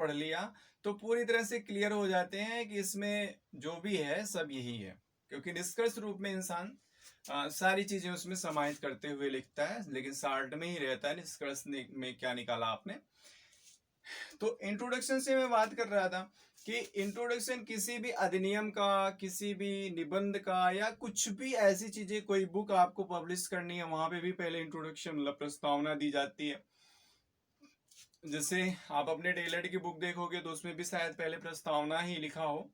पढ़ लिया तो पूरी तरह से क्लियर हो जाते हैं कि इसमें जो भी है सब यही है, क्योंकि निष्कर्ष रूप में इंसान सारी चीजें उसमें समाहित करते हुए लिखता है, लेकिन शार्ट में ही रहता है निष्कर्ष में क्या निकाला आपने। तो इंट्रोडक्शन से मैं बात कर रहा था कि इंट्रोडक्शन किसी भी अधिनियम का, किसी भी निबंध का, या कुछ भी ऐसी चीजें, कोई बुक आपको पब्लिश करनी है वहां पे भी पहले इंट्रोडक्शन मतलब प्रस्तावना दी जाती है। जैसे आप अपने डीएलएड की बुक देखोगे तो उसमें भी शायद पहले प्रस्तावना ही लिखा हो।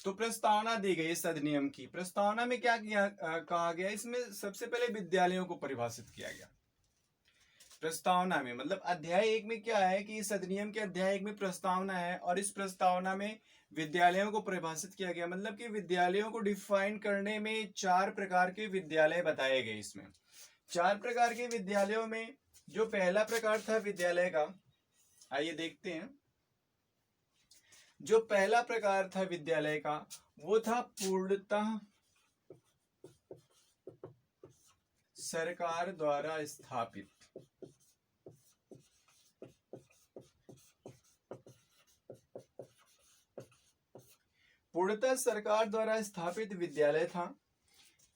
तो प्रस्तावना दी गई इस अधिनियम की। प्रस्तावना में क्या कहा गया, इसमें सबसे पहले विद्यालयों को परिभाषित किया गया। प्रस्तावना में मतलब अध्याय 1 में क्या है कि इस अधिनियम के अध्याय 1 में प्रस्तावना है, और इस प्रस्तावना में विद्यालयों को परिभाषित किया गया, मतलब कि विद्यालयों को डिफाइन करने में 4 प्रकार के विद्यालय बताए गए। इसमें 4 प्रकार के विद्यालयों में जो पहला प्रकार था विद्यालय का, आइए देखते हैं। जो पहला प्रकार था विद्यालय का वो था पूर्णतः सरकार द्वारा स्थापित। पूर्णतः सरकार द्वारा स्थापित विद्यालय था।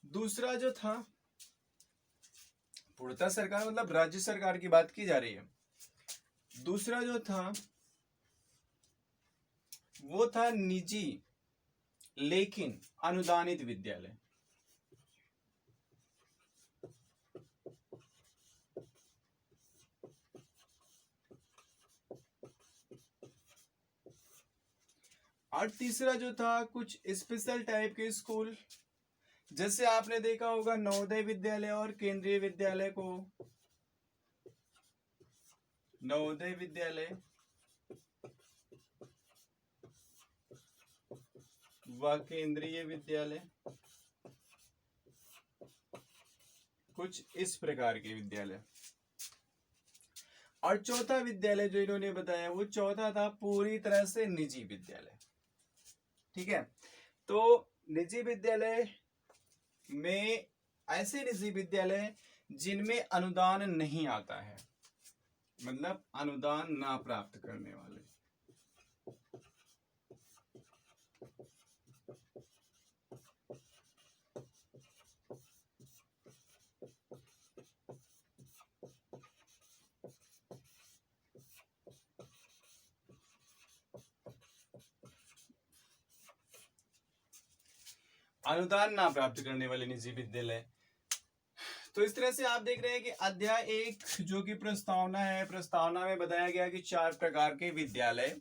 दूसरा जो था, पूर्णतः सरकार मतलब राज्य सरकार की बात की जा रही है। दूसरा जो था वो था निजी लेकिन अनुदानित विद्यालय। और तीसरा जो था कुछ स्पेशल टाइप के स्कूल, जैसे आपने देखा होगा नवोदय विद्यालय और केंद्रीय विद्यालय को। नवोदय विद्यालय व केंद्रीय विद्यालय, कुछ इस प्रकार के विद्यालय। और चौथा विद्यालय जो इन्होंने बताया वो चौथा था पूरी तरह से निजी विद्यालय। ठीक है, तो निजी विद्यालय में ऐसे निजी विद्यालय जिनमें अनुदान नहीं आता है, मतलब अनुदान ना प्राप्त करने वाले। अनुदान ना प्राप्त करने वाले निजी विद्यालय। तो इस तरह से आप देख रहे हैं कि अध्याय 1 जो कि प्रस्तावना है, प्रस्तावना में बताया गया कि 4 प्रकार के विद्यालय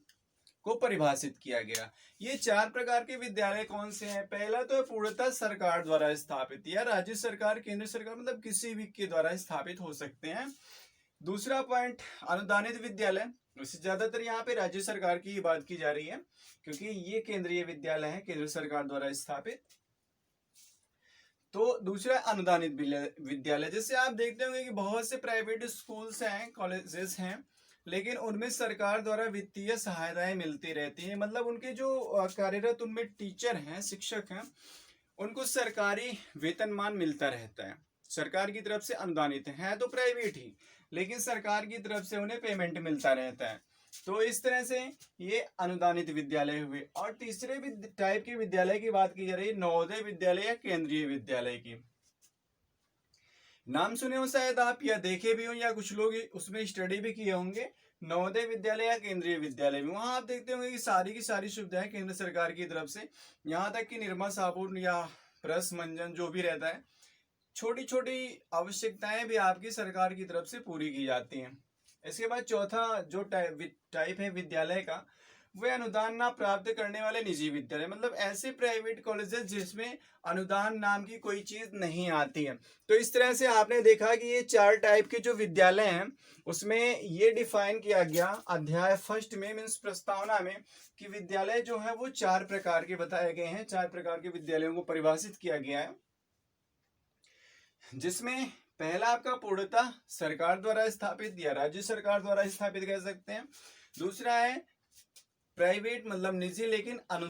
को परिभाषित किया गया। ये 4 प्रकार के विद्यालय कौन से हैं? पहला तो है पूर्णतः सरकार द्वारा स्थापित, या राज्य सरकार, केंद्र सरकार, मतलब किसी भी के द्वारा स्थापित हो सकते हैं। दूसरा पॉइंट अनुदानित विद्यालय, वैसे ज्यादातर यहाँ पे राज्य सरकार की ही बात की जा रही है क्योंकि ये केंद्रीय विद्यालय है, केंद्र सरकार द्वारा स्थापित। तो दूसरा अनुदानित विद्यालय, जैसे आप देखते होंगे कि बहुत से प्राइवेट स्कूल्स हैं, कॉलेजेस हैं, लेकिन उनमें सरकार द्वारा वित्तीय सहायताएं मिलती रहती हैं, मतलब उनके जो कार्यरत उनमें टीचर हैं, शिक्षक हैं, उनको सरकारी वेतनमान मिलता रहता है, सरकार की तरफ से अनुदानित है तो प्राइवेट ही, लेकिन सरकार की तरफ से उन्हें पेमेंट मिलता रहता है। तो इस तरह से ये अनुदानित विद्यालय हुए। और तीसरे टाइप के विद्यालय की बात की जा रही है नवोदय विद्यालय या केंद्रीय विद्यालय की। नाम सुने हो शायद आप, या देखे भी हो, या कुछ लोग उसमें स्टडी भी किए होंगे। नवोदय विद्यालय या केंद्रीय विद्यालय में वहां आप देखते होंगे कि सारी की सारी सुविधाएं केंद्र सरकार की तरफ से, यहाँ तक कि निरमा साबुन या ब्रश मंजन जो भी रहता है, छोटी छोटी आवश्यकताएं भी आपकी सरकार की तरफ से पूरी की जाती हैं। इसके बाद चौथा जो टाइप है विद्यालय का, वह अनुदान ना प्राप्त करने वाले निजी विद्यालय, मतलब ऐसे प्राइवेट कॉलेजेस जिसमें अनुदान नाम की कोई चीज नहीं आती है। तो इस तरह से आपने देखा कि ये 4 टाइप के जो विद्यालय हैं उसमें ये डिफाइन किया गया अध्याय 1 में, मीन्स प्रस्तावना में, कि विद्यालय जो है वो 4 प्रकार के बताए गए हैं, 4 प्रकार के विद्यालयों को परिभाषित किया गया है, जिसमें पहला आपका पूर्णतः सरकार द्वारा स्थापित या राज्य सरकार द्वारा स्थापित कह सकते हैं। दूसरा है प्राइवेट मतलब निजी लेकिन